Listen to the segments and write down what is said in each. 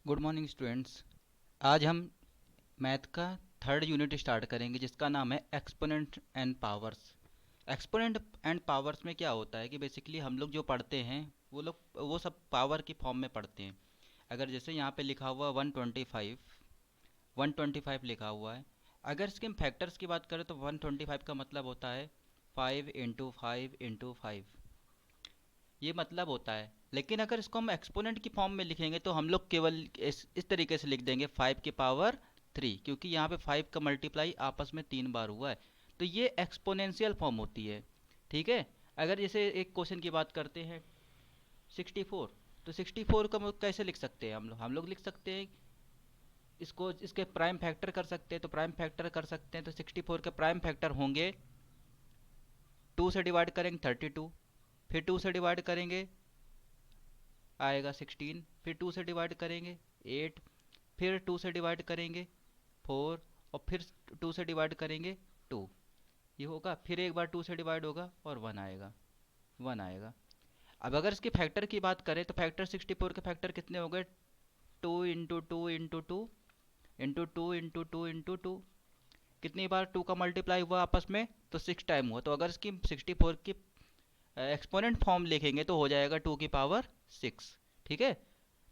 Good morning students. आज हम math का थर्ड यूनिट स्टार्ट करेंगे जिसका नाम है exponent and powers. Exponent and powers में क्या होता है कि बेसिकली हम लोग जो पढ़ते हैं वो सब पावर की फॉर्म में पढ़ते हैं। अगर जैसे यहाँ पे लिखा हुआ 125 लिखा हुआ है। अगर इसके हम फैक्टर्स की बात करें तो 125 का मतलब होता है 5 × 5 × 5, ये मतलब होता है। लेकिन अगर इसको हम एक्सपोनेंट की फॉर्म में लिखेंगे तो हम लोग केवल इस तरीके से लिख देंगे 5 की पावर 3, क्योंकि यहाँ पे 5 का मल्टीप्लाई आपस में 3 बार हुआ है। तो ये एक्सपोनेंशियल फॉर्म होती है। ठीक है। अगर जैसे एक क्वेश्चन की बात करते हैं 64, तो 64 का कैसे लिख सकते हैं हम लोग लिख सकते हैं इसको, इसके प्राइम फैक्टर कर सकते हैं, तो प्राइम फैक्टर कर सकते हैं तो 64 के प्राइम फैक्टर होंगे 2 से डिवाइड करेंगे 32, फिर 2 से डिवाइड करेंगे आएगा 16, फिर 2 से डिवाइड करेंगे 8, फिर 2 से डिवाइड करेंगे 4, और फिर 2 से डिवाइड करेंगे 2। ये होगा, फिर एक बार 2 से डिवाइड होगा और 1 आएगा, 1 आएगा। अब अगर इसके फैक्टर की बात करें तो फैक्टर 64 के फैक्टर कितने हो गए? 2 × 2 × 2 × 2 × 2 × 2। कितनी बार 2 का मल्टीप्लाई हुआ आपस में? तो 6 टाइम हुआ। तो अगर इसकी 64 की एक्सपोनेंट फॉर्म लिखेंगे तो हो जाएगा 2 की पावर 6। ठीक है।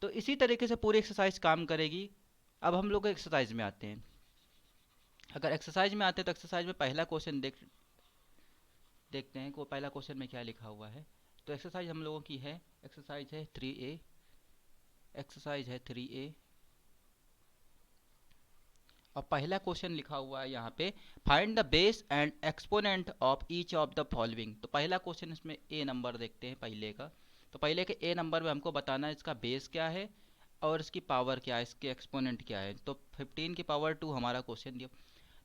तो इसी तरीके से पूरी एक्सरसाइज काम करेगी। अब हम लोग एक्सरसाइज में आते हैं। अगर एक्सरसाइज में आते हैं तो एक्सरसाइज में पहला क्वेश्चन देखते हैं को पहला क्वेश्चन में क्या लिखा हुआ है। तो एक्सरसाइज हम लोगों की है, एक्सरसाइज है 3A। एक्सरसाइज है 3A और पहला क्वेश्चन लिखा हुआ है यहाँ पे, find the base and exponent of each of the following. तो पहला क्वेश्चन इसमें ए नंबर देखते हैं पहले का। तो पहले के ए नंबर में हमको बताना है इसका बेस क्या है और इसकी पावर क्या है, इसके एक्सपोनेंट क्या है। तो 15 की पावर 2 हमारा क्वेश्चन दिया।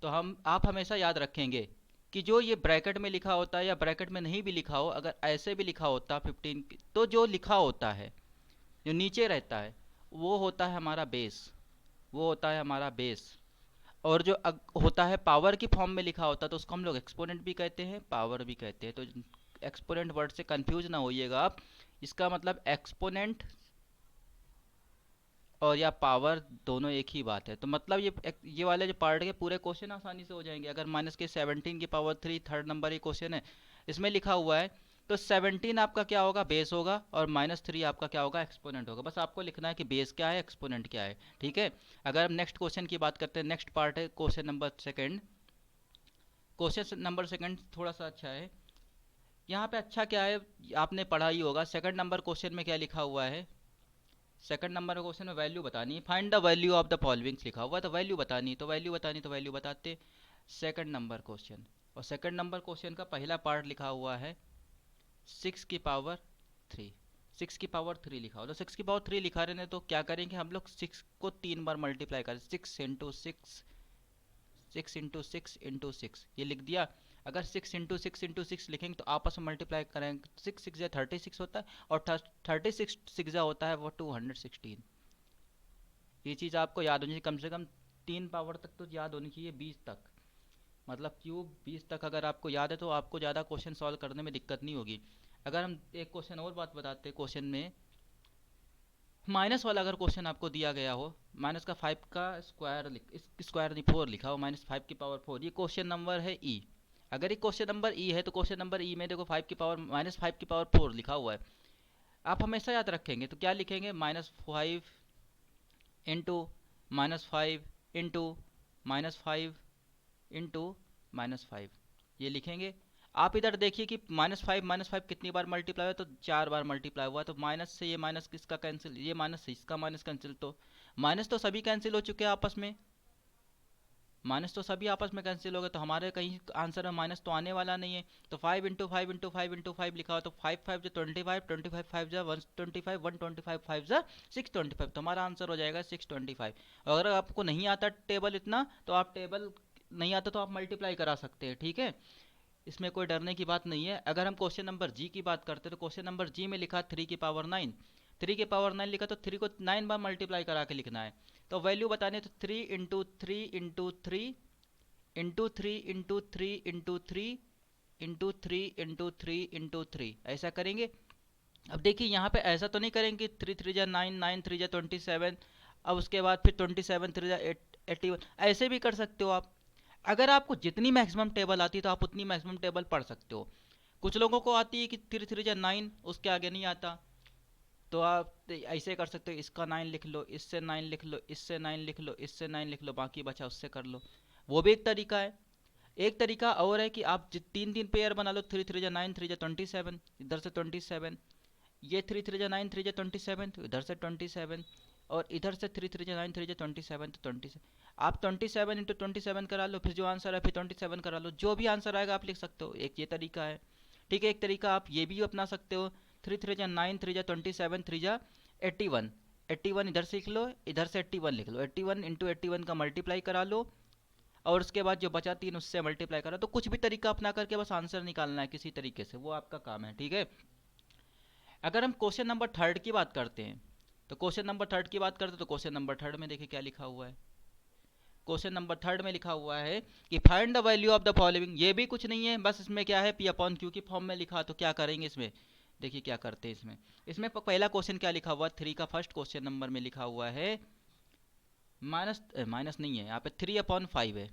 तो आप हमेशा याद रखेंगे कि जो ये ब्रैकेट में लिखा होता है या ब्रैकेट में नहीं भी लिखा हो, अगर ऐसे भी लिखा होता 15 तो जो लिखा होता है, जो नीचे रहता है, वो होता है हमारा बेस, वो होता है हमारा बेस। और जो होता है पावर की फॉर्म में लिखा होता है तो उसको हम लोग एक्सपोनेंट भी कहते हैं, पावर भी कहते हैं। तो एक्सपोनेंट वर्ड से कंफ्यूज ना होइएगा आप। इसका मतलब एक्सपोनेंट और या पावर दोनों एक ही बात है। तो मतलब ये वाले जो पार्ट के पूरे क्वेश्चन आसानी से हो जाएंगे। अगर -17 की पावर 3 थर्ड नंबर ये क्वेश्चन है, इसमें लिखा हुआ है तो 17 आपका क्या होगा? बेस होगा, और -3 आपका क्या होगा? एक्सपोनेंट होगा। बस आपको लिखना है कि बेस क्या है, एक्सपोनेंट क्या है। ठीक है। अगर हम नेक्स्ट क्वेश्चन की बात करते हैं, नेक्स्ट पार्ट है question number second. Question number second थोड़ा सा अच्छा है। यहाँ पे अच्छा क्या है, आपने पढ़ा ही होगा। सेकंड नंबर क्वेश्चन में क्या लिखा हुआ है? सेकंड नंबर क्वेश्चन में वैल्यू बतानी है, find the value of the followings लिखा हुआ है। तो वैल्यू बतानी है, तो वैल्यू बतानी, तो वैल्यू बताते सेकंड नंबर क्वेश्चन। और सेकंड नंबर क्वेश्चन का पहला पार्ट लिखा हुआ है 6 की पावर 3। 6 की पावर 3 लिखा हो, तो 6 की पावर 3 लिखा रहे हैं तो क्या करेंगे हम लोग? 6 को 3 बार मल्टीप्लाई करें, 6 × 6, 6 × 6 × 6 ये लिख दिया। अगर 6 × 6 × 6 लिखेंगे तो आपस में मल्टीप्लाई करेंगे, 6 6 36 होता है, और 36 6 होता है वो 216। ये चीज़ आपको याद होनी चाहिए, कम से कम 3 पावर तक तो याद होनी चाहिए, 20 तक। मतलब क्यूब 20 तक अगर आपको याद है तो आपको ज़्यादा क्वेश्चन सॉल्व करने में दिक्कत नहीं होगी। अगर हम एक क्वेश्चन और बात बताते हैं, क्वेश्चन में माइनस वाला अगर क्वेश्चन आपको दिया गया हो, -5 का स्क्वायर स्क्वायर नहीं 4 लिखा हो, -5 की पावर 4, ये क्वेश्चन नंबर है ई। अगर ये क्वेश्चन नंबर ई है तो क्वेश्चन नंबर ई में देखो 5 की पावर लिखा हुआ है। आप हमेशा याद रखेंगे तो क्या लिखेंगे? -5 × -5 × -5 × ये लिखेंगे। आप इधर देखिए कि -5 कितनी बार मल्टीप्लाई हुआ? तो 4 बार मल्टीप्लाई हुआ। तो माइनस से ये माइनस किसका कैंसिल? ये माइनस से इसका माइनस कैंसिल। तो माइनस तो सभी कैंसिल हो चुके हैं आपस में, माइनस तो सभी आपस में कैंसिल हो गए, तो हमारे कहीं आंसर में माइनस तो आने वाला नहीं है। तो 5 × 5 × 5 × 5 लिखा हो तो 5 5 25, 25 5 125, 125 5 625, तो हमारा आंसर हो जाएगा 625। अगर आपको नहीं आता टेबल इतना, तो आप टेबल नहीं आता तो आप मल्टीप्लाई करा सकते हैं। ठीक है, इसमें कोई डरने की बात नहीं है। अगर हम क्वेश्चन नंबर जी की बात करते हैं तो क्वेश्चन नंबर जी में लिखा 3 की पावर 9। 3 की पावर 9 लिखा तो 3 को 9 बार मल्टीप्लाई करा के लिखना है। तो वैल्यू बताने तो 3 × 3 × 3 × 3 × 3 × 3 × 3 ऐसा करेंगे। अब देखिए यहाँ पे ऐसा तो नहीं करेंगे 3 3 जा 9, 9 3 जा 27, अब उसके बाद फिर 27 3 81, ऐसे भी कर सकते हो आप। अगर आपको जितनी मैक्सिमम टेबल आती है तो आप उतनी मैक्सिमम टेबल पढ़ सकते हो। कुछ लोगों को आती है कि 3 3 9, उसके आगे नहीं आता, तो आप ऐसे कर सकते हो, इसका 9 लिख लो, इससे 9 लिख लो, इससे 9 लिख लो, इससे 9 लिख लो, बाकी बचा उससे कर लो। वो भी एक तरीका है। एक तरीका और है कि आप तीन तीन पेयर बना लो, 3 3 9 3 27, इधर से 27, ये 3 3 9 3 27, तो इधर से 27, और इधर से 3 3 9 3 27, तो 27। आप 27 इंटू 27 करा लो, फिर जो आंसर है फिर 27 करा लो, जो भी आंसर आएगा आप लिख सकते हो। एक ये तरीका है। ठीक है, एक तरीका आप ये भी अपना सकते हो, 3 3 9 3 27 3 81, 81 इधर से लिख लो, इधर से 81 लिख लो, 81 इंटू 81 का मल्टीप्लाई करा लो, और उसके बाद जो बचा 3 उससे मल्टीप्लाई करा। तो कुछ भी तरीका अपना करके बस आंसर निकालना है किसी तरीके से, वो आपका काम है। ठीक है, अगर हम क्वेश्चन नंबर थर्ड की बात करते हैं, तो क्वेश्चन नंबर थर्ड की बात करते हैं, तो क्वेश्चन नंबर थर्ड में देखिए क्या लिखा हुआ है। क्वेश्चन नंबर थर्ड में लिखा हुआ है कि find the value of the following. ये भी कुछ नहीं है, बस इसमें क्या है, पी अपॉन क्यू की फॉर्म में लिखा। तो क्या करेंगे इसमें, देखिए क्या करते हैं इसमें। इसमें पहला क्वेश्चन क्या लिखा हुआ है, 3 का फर्स्ट क्वेश्चन नंबर में लिखा हुआ है माइनस, माइनस नहीं है यहाँ पे, 3/5 है,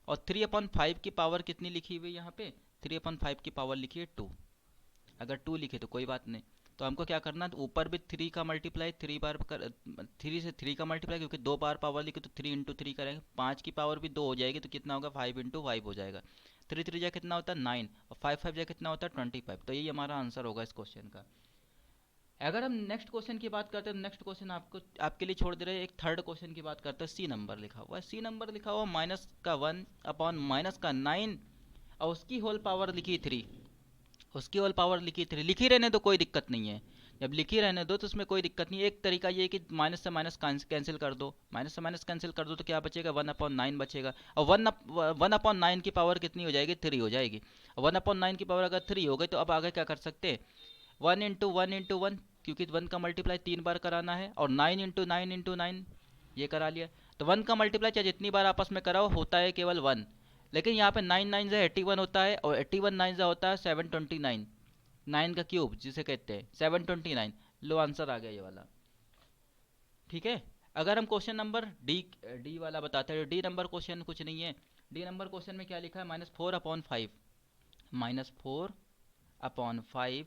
और 3/5 की पावर कितनी लिखी हुई है यहाँ पे, 3/5 की पावर लिखी है 2। अगर 2 लिखे तो कोई बात नहीं, तो हमको क्या करना है, तो ऊपर भी 3 का मल्टीप्लाई 3 बार कर, 3 से 3 का मल्टीप्लाई, क्योंकि 2 बार पावर लिखे तो 3 इंटू 3 करेंगे, 5 की पावर भी 2 हो जाएगी, तो कितना होगा 5 इंटू 5 हो जाएगा। 3 3 जा कितना होता है 9, और 5 5 जा कितना होता है 25। तो यही हमारा आंसर होगा इस क्वेश्चन का। अगर हम नेक्स्ट क्वेश्चन की बात करते हैं, नेक्स्ट क्वेश्चन आपको आपके लिए छोड़ दे रहे हैं। एक थर्ड क्वेश्चन की बात करते हैं, सी नंबर लिखा हुआ है, सी नंबर लिखा हुआ माइनस का 1 अपॉन माइनस का 9, और उसकी होल पावर लिखी 3, उसकी होल पावर लिखी 3। लिखी रहने दो, कोई दिक्कत नहीं है, जब लिखी रहने दो तो उसमें कोई दिक्कत नहीं है। एक तरीका ये है कि माइनस से माइनस कैंसिल कर दो, माइनस से माइनस कैंसिल कर दो, तो क्या बचेगा 1/9 बचेगा, और 1/9 की पावर कितनी हो जाएगी, 3 हो जाएगी। 1/9 की पावर अगर 3 हो गई, तो अब आगे क्या कर सकते हैं, 1 इंटू 1, क्योंकि 1 का मल्टीप्लाई 3 बार कराना है, और 9 इंटू 9 ये करा लिया। तो 1 का मल्टीप्लाई चाहे जितनी बार आपस में कराओ होता है केवल 1, लेकिन यहाँ पे 9 9 से 81 होता है, और 81 9 से होता है 729, 9 का क्यूब जिसे कहते हैं 729। लो आंसर आ गया ये वाला। ठीक है, अगर हम क्वेश्चन नंबर डी डी वाला बताते हैं, डी नंबर क्वेश्चन कुछ नहीं है। डी नंबर क्वेश्चन में क्या लिखा है, -4/5, -4/5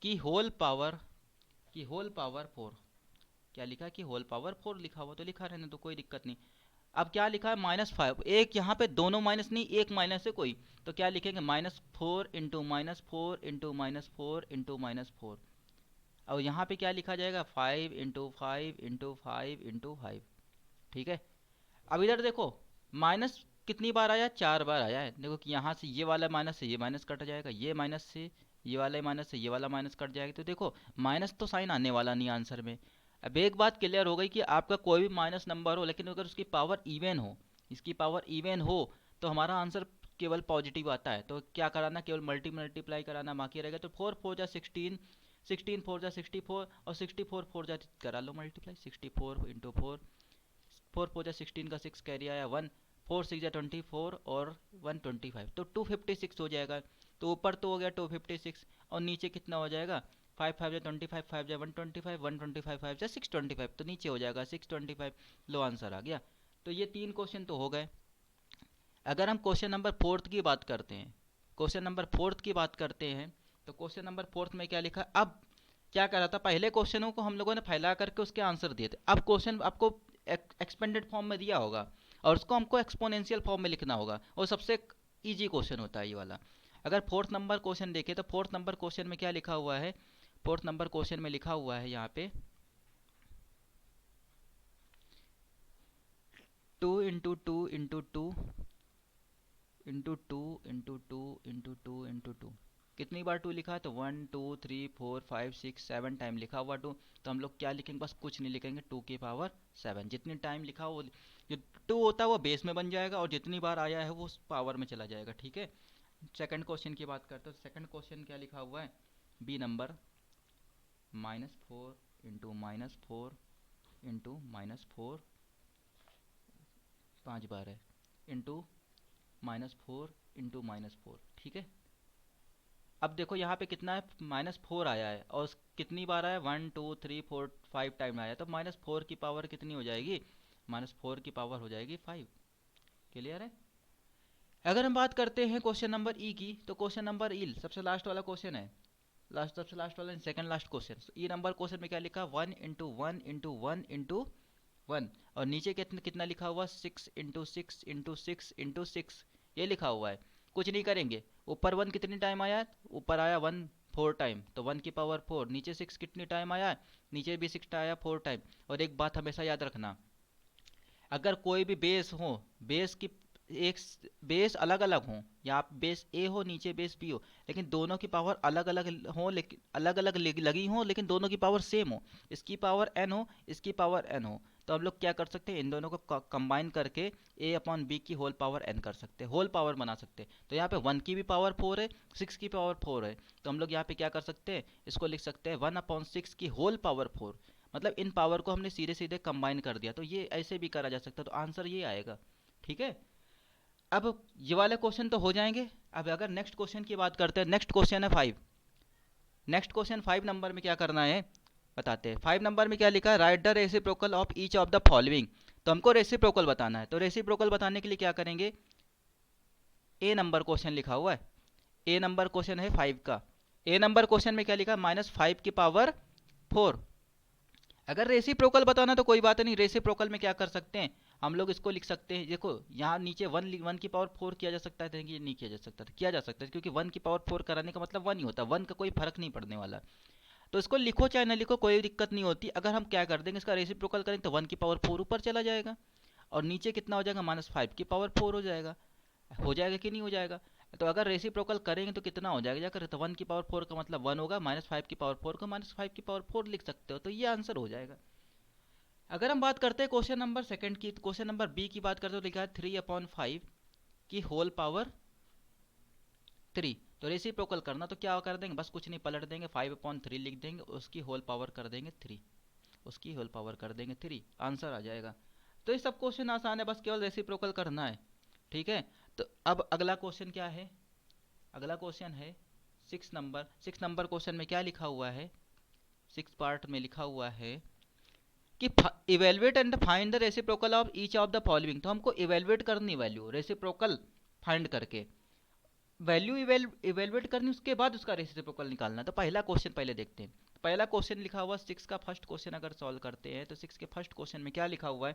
की होल पावर, की होल पावर 4। क्या लिखा है, कि होल पावर 4 लिखा हुआ, तो लिखा रहने तो कोई दिक्कत नहीं। अब क्या लिखा है -5, एक यहाँ पे दोनों माइनस नहीं, एक माइनस है कोई, तो क्या लिखेंगे -4 इंटू -4 इंटू -4 इंटू -4, और यहाँ पे क्या लिखा जाएगा 5 इंटू 5 इंटू 5 इंटू 5। ठीक है, अब इधर देखो, माइनस कितनी बार आया, 4 बार आया है। देखो कि यहाँ से ये वाला माइनस से ये माइनस कट जाएगा, ये माइनस से ये वाला माइनस से ये वाला माइनस कट जाएगा, तो देखो माइनस तो साइन आने वाला नहीं आंसर में। अब एक बात क्लियर हो गई कि आपका कोई भी माइनस नंबर हो, लेकिन अगर उसकी पावर इवन हो, इसकी पावर इवन हो, तो हमारा आंसर केवल पॉजिटिव आता है। तो क्या कराना, केवल मल्टीप्लाई कराना बाकी रहेगा। तो 4 4 जा 16, 16 4 जा 64, और 64 4 जा करा लो मल्टीप्लाई, 64 इंटू 4, 4 4 जा 16 का 6 कैरी आया 1, 4 6 जा 24, और 125, तो 256 हो जाएगा। तो ऊपर तो हो गया 256, और नीचे कितना हो जाएगा, 5 5 जा 25, 5 जा 125, 125 5 जा 625, तो नीचे हो जाएगा 625। लो आंसर आ गया। तो ये 3 क्वेश्चन तो हो गए। अगर हम क्वेश्चन नंबर फोर्थ की बात करते हैं, क्वेश्चन नंबर फोर्थ की बात करते हैं, तो क्वेश्चन नंबर फोर्थ में क्या लिखा। अब क्या करा था, पहले क्वेश्चनों को हम लोगों ने फैला करके उसके आंसर दिए थे। अब क्वेश्चन आपको एक्सपेंडेड फॉर्म में दिया होगा, और उसको हमको एक्सपोनेंशियल फॉर्म में लिखना होगा, और सबसे इजी क्वेश्चन होता है ये वाला। अगर फोर्थ नंबर क्वेश्चन देखें, तो फोर्थ नंबर क्वेश्चन में क्या लिखा हुआ है, फोर्थ नंबर क्वेश्चन में लिखा हुआ है यहाँ पे 2 into 2 into 2 into 2 into 2 into 2, कितनी बार 2 लिखा है, तो 1 2 3 4 5 6 7 टाइम लिखा हुआ 2। तो हम लोग क्या लिखेंगे, बस कुछ नहीं लिखेंगे, 2 की पावर 7। जितनी टाइम लिखा हो, जो 2 होता है वो बेस में बन जाएगा, और जितनी बार आया है वो उस पावर में चला जाएगा। ठीक है, सेकंड क्वेश्चन की बात करते हैं। सेकंड क्वेश्चन क्या लिखा हुआ है, बी नंबर -4 इंटू -4 इंटू -4, 5 बार है, इंटू -4 इंटू -4। ठीक है, अब देखो यहाँ पे कितना है, -4 आया है, और कितनी बार आया, 1 2 3 4 5 टाइम आया, तो -4 की पावर कितनी हो जाएगी, -4 की पावर हो जाएगी 5। क्लियर है। अगर हम बात करते हैं क्वेश्चन नंबर ई की, तो क्वेश्चन नंबर ई सबसे लास्ट वाला क्वेश्चन है, सबसे लास्ट वाला, सेकंड लास्ट क्वेश्चन। ई नंबर क्वेश्चन में क्या लिखा, 1 × 1 × 1 × 1, और नीचे कितना कितना लिखा हुआ, 6 × 6 × 6 × 6 ये लिखा हुआ है। कुछ नहीं करेंगे, ऊपर 1 कितनी टाइम आया, ऊपर आया 1 4 टाइम, तो 1 की पावर 4, नीचे 6 कितनी टाइम आया, नीचे भी 6 आया 4 टाइम। और एक बात हमेशा याद रखना, अगर कोई भी बेस हो, बेस की एक बेस अलग अलग हो, या बेस ए हो नीचे बेस बी हो, लेकिन दोनों की पावर अलग अलग हो, लेकिन अलग अलग लगी हो, लेकिन दोनों की पावर सेम हो, इसकी पावर एन हो, इसकी पावर एन हो, तो हम लोग क्या कर सकते हैं, इन दोनों को कंबाइन करके ए अपॉन बी की होल पावर एन कर सकते हैं, होल पावर बना सकते हैं। तो यहाँ पे 1 की भी पावर 4 है, 6 की पावर 4 है, तो हम लोग यहाँ पे क्या कर सकते हैं, इसको लिख सकते हैं 1/6 की होल पावर 4। मतलब इन पावर को हमने सीधे सीधे कंबाइन कर दिया, तो ये ऐसे भी करा जा सकता है, तो आंसर ये आएगा। ठीक है। अब ये वाले क्वेश्चन तो हो जाएंगे। अब अगर नेक्स्ट क्वेश्चन की बात करते हैं, नेक्स्ट क्वेश्चन है 5। नेक्स्ट क्वेश्चन 5 नंबर में क्या करना है बताते हैं। 5 नंबर में क्या लिखा है, right the reciprocal of each of the following. तो हमको रेसिप्रोकल बताना है, तो रेसिप्रोकल बताने के लिए क्या करेंगे, ए नंबर क्वेश्चन लिखा हुआ है, ए नंबर क्वेश्चन है 5 का। ए नंबर क्वेश्चन में क्या लिखा है, -5 की पावर 4। अगर रेसिप्रोकल बताना तो कोई बात नहीं, रेसिप्रोकल में क्या कर सकते हैं, हम लोग इसको लिख सकते हैं, देखो यहाँ नीचे 1 की पावर 4 किया जा सकता है, ये नहीं किया जा सकता, किया जा सकता है, क्योंकि 1 की पावर 4 कराने का मतलब 1 ही होता है, 1 का कोई फर्क नहीं पड़ने वाला। तो इसको लिखो चाहे ना लिखो कोई दिक्कत नहीं होती। अगर हम क्या कर देंगे, इसका रेसिप्रोकल करेंगे तो 1 की पावर 4 ऊपर चला जाएगा, और नीचे कितना हो जाएगा, -5 की पावर 4 हो जाएगा कि नहीं हो जाएगा। तो अगर रेसिप्रोकल करेंगे तो कितना हो जाएगा, जाकर तो 1 की पावर 4 का मतलब 1 होगा, -5 की पावर 4 को -5 की पावर 4 लिख सकते हो, तो ये आंसर हो जाएगा। अगर हम बात करते हैं क्वेश्चन नंबर सेकंड की, क्वेश्चन नंबर बी की बात करते हो, लिखा है 3/5 की होल पावर 3। तो रेसिप्रोकल करना तो क्या कर देंगे, बस कुछ नहीं, पलट देंगे, 5/3 लिख देंगे, उसकी होल पावर कर देंगे 3, उसकी होल पावर कर देंगे 3, आंसर आ जाएगा। तो ये सब क्वेश्चन आसान है, बस केवल रेसिप्रोकल करना है। ठीक है। तो अब अगला क्वेश्चन क्या है, अगला क्वेश्चन है 6 नंबर क्वेश्चन में क्या लिखा हुआ है, 6 पार्ट में लिखा हुआ है कि evaluate and find the reciprocal of each of the following. तो हमको इवेलुएट करनी वैल्यू, रेसिप्रोकल फाइंड करके वैल्यू इवेलुएट करनी, उसके बाद उसका रेसिप्रोकल निकालना। तो पहला क्वेश्चन पहले देखते हैं। पहला क्वेश्चन लिखा हुआ 6 का फर्स्ट क्वेश्चन अगर सॉल्व करते हैं, तो 6 के फर्स्ट क्वेश्चन में क्या लिखा हुआ है,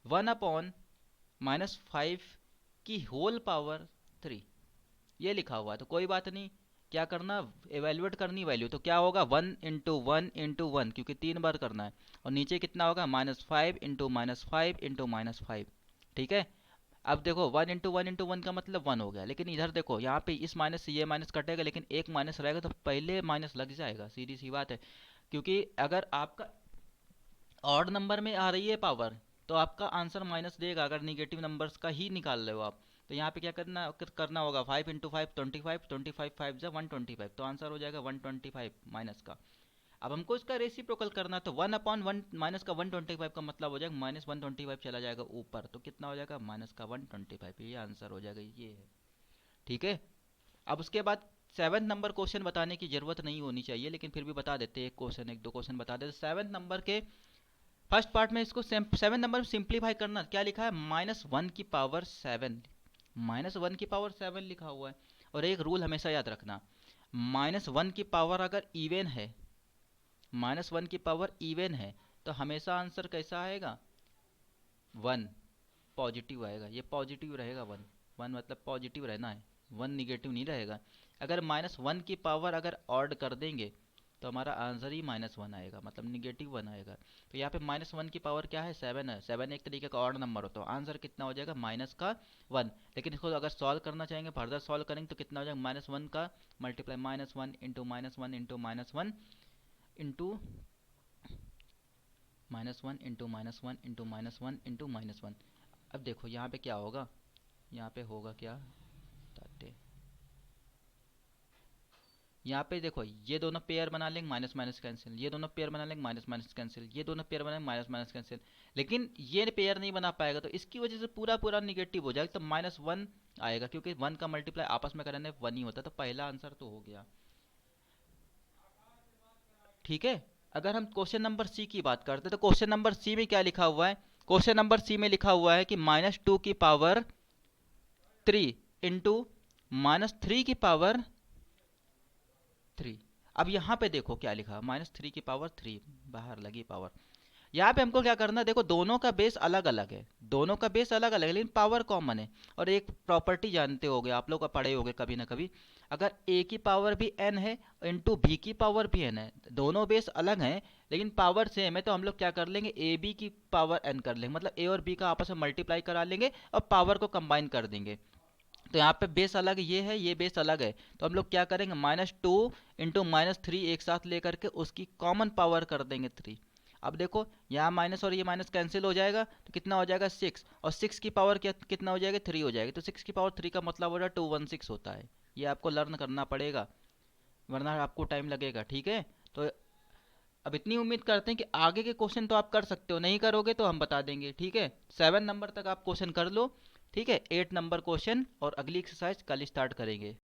1/-5 की होल पावर 3 ये लिखा हुआ है। तो कोई बात नहीं, क्या करना, एवेल्युएट करनी वैल्यू, तो क्या होगा 1 × 1 × 1, क्योंकि 3 बार करना है, और नीचे कितना होगा, -5 × -5 × -5। ठीक है। अब देखो 1 × 1 × 1 का मतलब 1 हो गया, लेकिन इधर देखो यहाँ पे इस माइनस से ये माइनस कटेगा, लेकिन एक माइनस रहेगा, तो पहले माइनस लग जाएगा, सीधी सी बात है। क्योंकि अगर आपका ऑड नंबर में आ रही है पावर, तो आपका आंसर माइनस देगा, अगर निगेटिव नंबर्स का ही निकाल रहे हो आप। तो यहाँ पे क्या करना होगा, 5 × 5 25, 25 5 जा 125, तो आंसर हो जाएगा 125 माइनस का। अब हमको इसका रेसिप्रोकल करना है, तो 1/1 माइनस का 125 का मतलब हो जाएगा -125 चला जाएगा ऊपर, तो कितना हो जाएगा, माइनस का 125, ये आंसर हो जाएगा, ये है। ठीक है। अब उसके बाद 7 नंबर क्वेश्चन बताने की जरूरत नहीं होनी चाहिए, लेकिन फिर भी बता देते हैं, एक दो क्वेश्चन बता देते। 7 नंबर के फर्स्ट पार्ट में इसको 7 नंबर में सिंप्लीफाई करना, क्या लिखा है, -1 की पावर 7, -1 की पावर 7 लिखा हुआ है। और एक रूल हमेशा याद रखना, -1 की पावर अगर इवन है, -1 की पावर इवन है, तो हमेशा आंसर कैसा आएगा, 1 पॉजिटिव आएगा, ये पॉजिटिव रहेगा, 1 1 मतलब पॉजिटिव रहना है, 1 निगेटिव नहीं रहेगा। अगर -1 की पावर अगर ऑड कर देंगे, तो हमारा आंसर ही -1 आएगा, मतलब -1 आएगा। तो यहाँ पे -1 की पावर क्या है, 7 है, 7 एक तरीके का ऑड नंबर हो, तो आंसर कितना हो जाएगा, -1। लेकिन इसको अगर सॉल्व करना चाहेंगे, फर्दर सॉल्व करेंगे, तो कितना हो जाएगा, -1 का मल्टीप्लाई -1 × -1 × -1 × -1 × -1 × अब देखो यहाँ पे क्या होगा, यहाँ पे होगा क्या बताते, यहाँ पे देखो ये दोनों पेयर बना लेंगे, माइनस माइनस कैंसिल, ये दोनों पेयर बना लेंगे, माइनस माइनस कैंसिल, ये दोनों पेयर बनाएंगे, माइनस माइनस कैंसिल। लेकिन ये पेयर नहीं बना पाएगा, तो इसकी वजह से पूरा पूरा निगेटिव हो जाएगा, तो -1 आएगा, क्योंकि 1 का मल्टीप्लाई आपस में करने 1 ही होता है। तो पहला आंसर तो हो गया। ठीक है। अगर हम क्वेश्चन नंबर सी की बात करते हैं, तो क्वेश्चन नंबर सी में क्या लिखा हुआ है? क्वेश्चन नंबर सी में लिखा हुआ है कि -2 की पावर 3 इंटू -3 की पावर 3। अब यहाँ पे देखो क्या लिखा, -3 की पावर 3, बाहर लगी पावर। यहाँ पे हमको क्या करना है, देखो दोनों का बेस अलग अलग है, दोनों का बेस अलग अलग है, लेकिन पावर कॉमन है। और एक प्रॉपर्टी जानते होगे, आप लोग का पढ़े होगे कभी ना कभी, अगर a की पावर भी n है इंटू b की पावर भी n है, दोनों बेस अलग हैं लेकिन पावर सेम है, तो हम लोग क्या कर लेंगे, ए बी की पावर n कर लेंगे, मतलब a और b का आपस में मल्टीप्लाई करा लेंगे और पावर को कंबाइन कर देंगे। तो यहाँ पे बेस अलग ये है, ये बेस अलग है, तो हम लोग क्या करेंगे, -2 इंटू -3 एक साथ लेकर के उसकी कॉमन पावर कर देंगे 3। अब देखो यहाँ माइनस और ये माइनस कैंसिल हो जाएगा, तो कितना हो जाएगा 6, और 6 की पावर क्या कितना हो जाएगा 3 हो जाएगी, तो 6 की पावर 3 का मतलब हो रहा है 216 होता है। ये आपको लर्न करना पड़ेगा, वरना आपको टाइम लगेगा। ठीक है। तो अब इतनी उम्मीद करते हैं कि आगे के क्वेश्चन तो आप कर सकते हो, नहीं करोगे तो हम बता देंगे। ठीक है। 7 नंबर तक आप क्वेश्चन कर लो। ठीक है। 8 नंबर क्वेश्चन और अगली एक्सरसाइज कल स्टार्ट करेंगे।